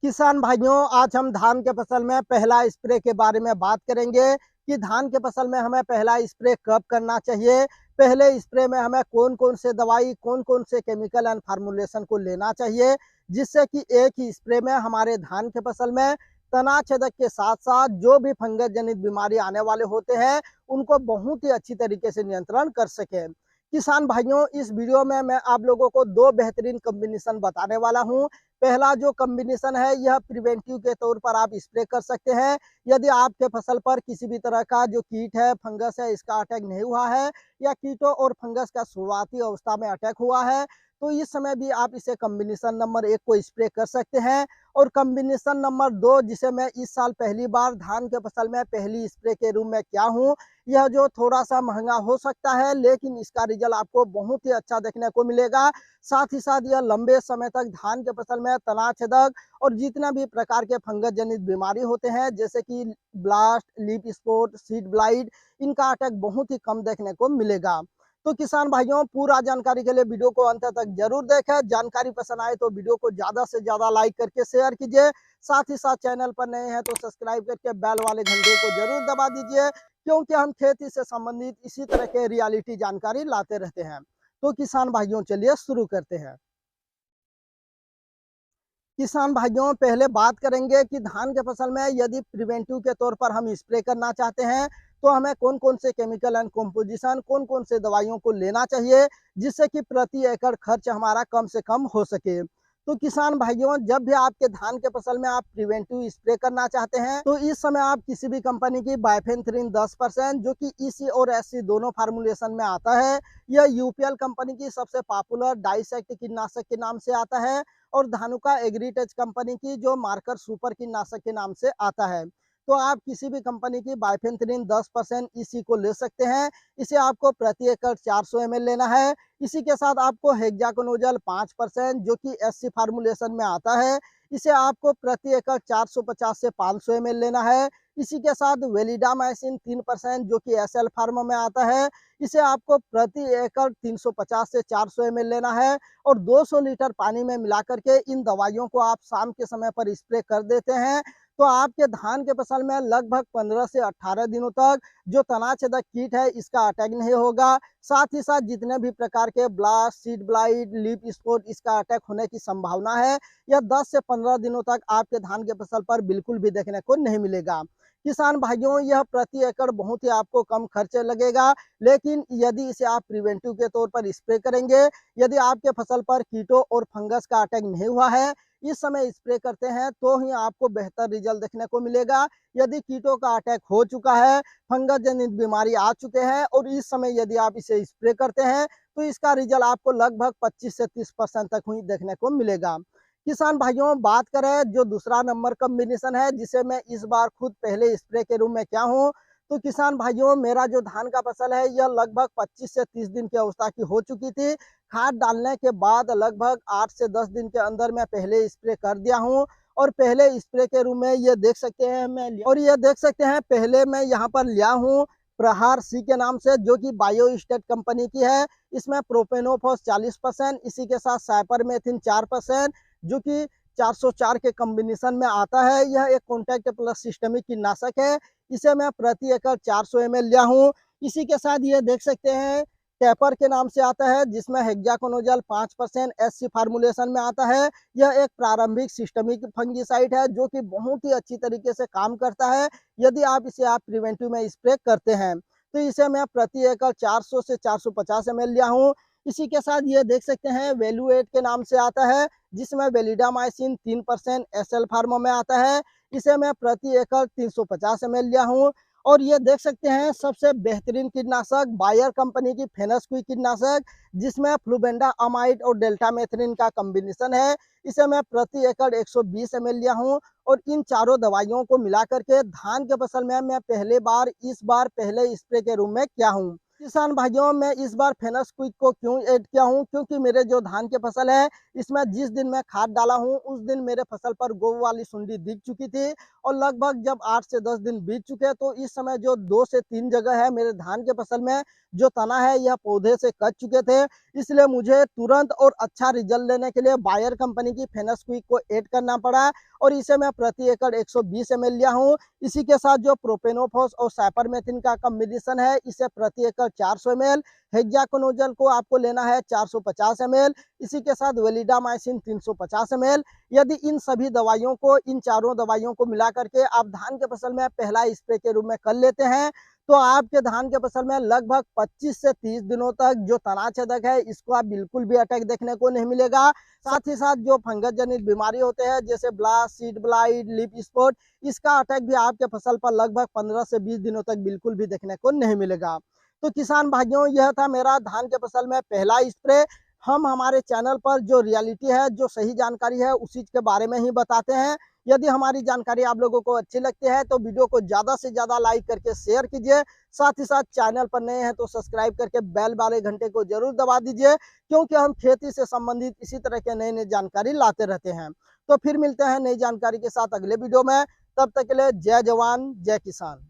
किसान भाइयों, आज हम धान के फसल में पहला स्प्रे के बारे में बात करेंगे कि धान के फसल में हमें पहला स्प्रे कब करना चाहिए। पहले स्प्रे में हमें कौन-कौन से दवाई, कौन-कौन से केमिकल एंड फार्मूलेशन को लेना चाहिए, जिससे कि एक ही स्प्रे में हमारे धान के फसल में तना छेदक के साथ-साथ जो भी फंगस जनित बीमारी आने वाले होते हैं, उनको बहुत ही अच्छी तरीके से नियंत्रण कर सकें। किसान भाइयों, इस वीडियो में मैं आप लोगों को 2 बेहतरीन कॉम्बिनेशन बताने वाला हूँ। पहला जो कॉम्बिनेशन है, यह प्रिवेंटिव के तौर पर आप स्प्रे कर सकते हैं। यदि आपके फसल पर किसी भी तरह का जो कीट है, फंगस है, इसका अटैक नहीं हुआ है या कीटों और फंगस का शुरुआती अवस्था में अटैक हुआ है, तो इस समय भी आप इसे कॉम्बिनेशन नंबर 1 को स्प्रे कर सकते हैं। और कॉम्बिनेशन नंबर 2, जिसे मैं इस साल पहली बार धान के फसल में पहली स्प्रे के रूप में किया हूँ, यह जो थोड़ा-सा महँगा हो सकता है, लेकिन इसका रिज़ल्ट आपको बहुत ही अच्छा देखने को मिलेगा। साथ ही साथ यह लंबे समय तक धान के फसल में तना छेदक और जितना भी प्रकार के फंगस जनित बीमारी होते हैं, जैसे कि blast, leaf spot, seed blight, इनका अटैक बहुत ही कम देखने को मिलेगा। तो किसान भाइयों, पूरा जानकारी के लिए वीडियो को अंत तक जरूर देखें। जानकारी पसंद आए तो वीडियो को ज़्यादा से ज़्यादा लाइक करके शेयर कीजिए। साथ ही साथ चैनल पर नए हैं तो सब्सक्राइब करके बेल वाले घंटे को जरूर दबा दीजिए, क्योंकि हम खेती से संबंधित इसी तरह के रियलिटी जानकारी लाते रहते हैं। तो किसान भाइयों, चलिए शुरू करते हैं। किसान भाइयों, पहले बात करेंगे कि धान के फसल में यदि प्रिवेंटिव के तौर पर हम स्प्रे करना चाहते हैं, तो हमें कौन-कौन से केमिकल एंड कंपोजिशन, कौन-कौन से दवाइयों को लेना चाहिए, जिससे कि प्रति एकड़ खर्च हमारा कम से कम हो सके। तो किसान भाइयों, जब भी आपके धान के फसल में आप प्रिवेंटिव स्प्रे करना चाहते हैं, तो इस समय आप किसी भी कंपनी की बाइफेन्थ्रिन 10% जो कि ईसी और एससी दोनों फार्मूलेशन में आता है, यह यूपीएल कंपनी की सबसे पॉपुलर डाइसेक्ट कीटनाशक के नाम से आता है, और धानुका एग्रीटेच कंपनी की जो मार्कर सुपर कीटनाशक के नाम से आता है। तो आप किसी भी कंपनी की बाइफेन्थ्रिन 10% इसी को ले सकते हैं। इसे आपको प्रति एकड़ 400 ml लेना है। इसी के साथ आपको हेक्साकोनोजोल 5% जो कि एससी फार्मूलेशन में आता है, इसे आपको प्रति एकड़ 450 से 500 ml लेना है। इसी के साथ वेलिडामाइसिन 3% जो कि एसएल फार्मा में आता है, इसे आपको प्रति एकड़ 350 से 400 ml लेना है। और 200 लीटर पानी में मिलाकर के इन दवाइयों को आप शाम के समय पर स्प्रे कर देते हैं, तो आपके धान के फसल में लगभग 15 से 18 दिनों तक जो तना छेदक कीट है, इसका अटैक नहीं होगा। साथ ही साथ जितने भी प्रकार के blast, seed blight, leaf spot, इसका अटैक होने की संभावना है, यह 10 से 15 दिनों तक आपके धान के फसल पर बिल्कुल भी देखने को नहीं मिलेगा। किसान भाइयों, यह प्रति एकड़ बहुत ही आपको कम खर्चे लगेगा, लेकिन यदि इसे आप प्रिवेंटिव के तौर पर स्प्रे करेंगे, यदि आपके फसल पर कीटों और फंगस का अटैक नहीं हुआ है, इस समय स्प्रे करते हैं, तो ही आपको बेहतर रिजल्ट देखने को मिलेगा। यदि कीटों का अटैक हो चुका है, फंगस जनित बीमारी आ चुके हैं और इस समय यदि आप इसे स्प्रे करते हैं, तो इसका रिजल्ट आपको लगभग 25 से 30% तक ही देखने को मिलेगा। किसान भाइयों, बात करें जो दूसरा नंबर कॉम्बिनेशन है, जिसे मैं इस बार खुद पहले स्प्रे के रूप में किया हूँ, तो किसान भाइयों, मेरा जो धान का फसल है, यह लगभग 25 से 30 दिन की अवस्था की हो चुकी थी। खाद डालने के बाद लगभग 8 से 10 दिन के अंदर मैं पहले स्प्रे कर दिया हूँ, और पहले स्प्रे के रूप में ये देख सकते हैं पहले मैं यहाँ पर लिया हूँ प्रहार सी के नाम से, जो कि बायोस्टेट कंपनी की है। इसमें प्रोपेनोफॉस 40%, इसी के साथ साइपरमेथ्रिन 4%, जो कि 404 के कॉम्बिनेशन में आता है। यह एक कॉन्टैक्ट प्लस सिस्टमिक कीटनाशक है। इसे मैं प्रति एकड़ 400 ml लिया हूँ। इसी के साथ ये देख सकते हैं टेपर के नाम से आता है, जिसमें हेक्साकोनोजोल 5% एससी फार्मूलेशन में आता है। यह एक प्रारंभिक सिस्टमिक फंगिसाइड है, जो कि बहुत ही अच्छी तरीके से काम करता है यदि आप प्रिवेंटिव में स्प्रे करते हैं। तो इसे मैं प्रति एकड़ 400 से 450 ml लिया हूँ। इसी के साथ ये देख सकते हैं वेलुएट के नाम से आता है, जिसमें वेलिडामाइसिन 3% एसएल फार्मा में आता है। इसे मैं प्रति एकड़ 350 ml लिया हूँ। और ये देख सकते हैं सबसे बेहतरीन कीटनाशक बायर कंपनी की फेनस्क्विक कीटनाशक, जिसमें फ्लूबेंडा अमाइड और डेल्टामेथ्रिन का कॉम्बिनेशन है। इसे मैं प्रति एकड़ 120 ml लिया हूँ। और इन चारों दवाइयों को मिला करके धान के फसल में मैं इस बार पहले स्प्रे के रूप में किया हूँ। किसान भाइयों, मैं इस बार फेनस क्विक को क्यों ऐड किया हूँ, क्योंकि मेरे जो धान की फसल है इसमें जिस दिन मैं खाद डाला हूँ उस दिन मेरे फसल पर गोव वाली सुंडी दिख चुकी थी और लगभग जब 8 से 10 दिन बीत चुके तो इस समय जो 2 से 3 जगह है मेरे धान के फसल में जो तना है यह पौधे से कट चुके थे। इसलिए मुझे तुरंत और अच्छा रिजल्ट लेने के लिए बायर कंपनी की फेनस क्विक को ऐड करना पड़ा और इसे मैं प्रति एकड़ 120 ml लिया हूँ। इसी के साथ जो प्रोपेनोफॉस और साइपरमेथ्रिन का कॉम्बिनेशन है इसे प्रति एकड़ 400 ml, हेक्साकोनाजोल को आपको लेना है 450 ml, इसी के साथ वेलिडामाइसिन 350 ml। यदि इन सभी दवाइयों को, इन चारों दवाइयों को मिला करके आप धान के फसल में पहला स्प्रे के रूप में कर लेते हैं तो आपके धान के फसल में लगभग 25 से 30 दिनों तक जो तना छेदक है इसको आप बिल्कुल भी अटैक देखने को नहीं मिलेगा। साथ ही साथ जो फंगस जनित बीमारी होते हैं जैसे blast, seed blight, leaf spot, इसका अटैक भी आपके फसल पर लगभग 15 से 20 दिनों तक बिल्कुल भी देखने को नहीं मिलेगा। तो किसान भाइयों, यह था मेरा धान के फसल में पहला स्प्रे। हम हमारे चैनल पर जो रियलिटी है, जो सही जानकारी है उसी के बारे में ही बताते हैं। यदि हमारी जानकारी आप लोगों को अच्छी लगती है तो वीडियो को ज़्यादा से ज़्यादा लाइक करके शेयर कीजिए। साथ ही साथ चैनल पर नए हैं तो सब्सक्राइब करके बेल वाले घंटे को जरूर दबा दीजिए, क्योंकि हम खेती से संबंधित इसी तरह के नई नई जानकारी लाते रहते हैं। तो फिर मिलते हैं नई जानकारी के साथ अगले वीडियो में। तब तक के लिए जय जवान जय किसान।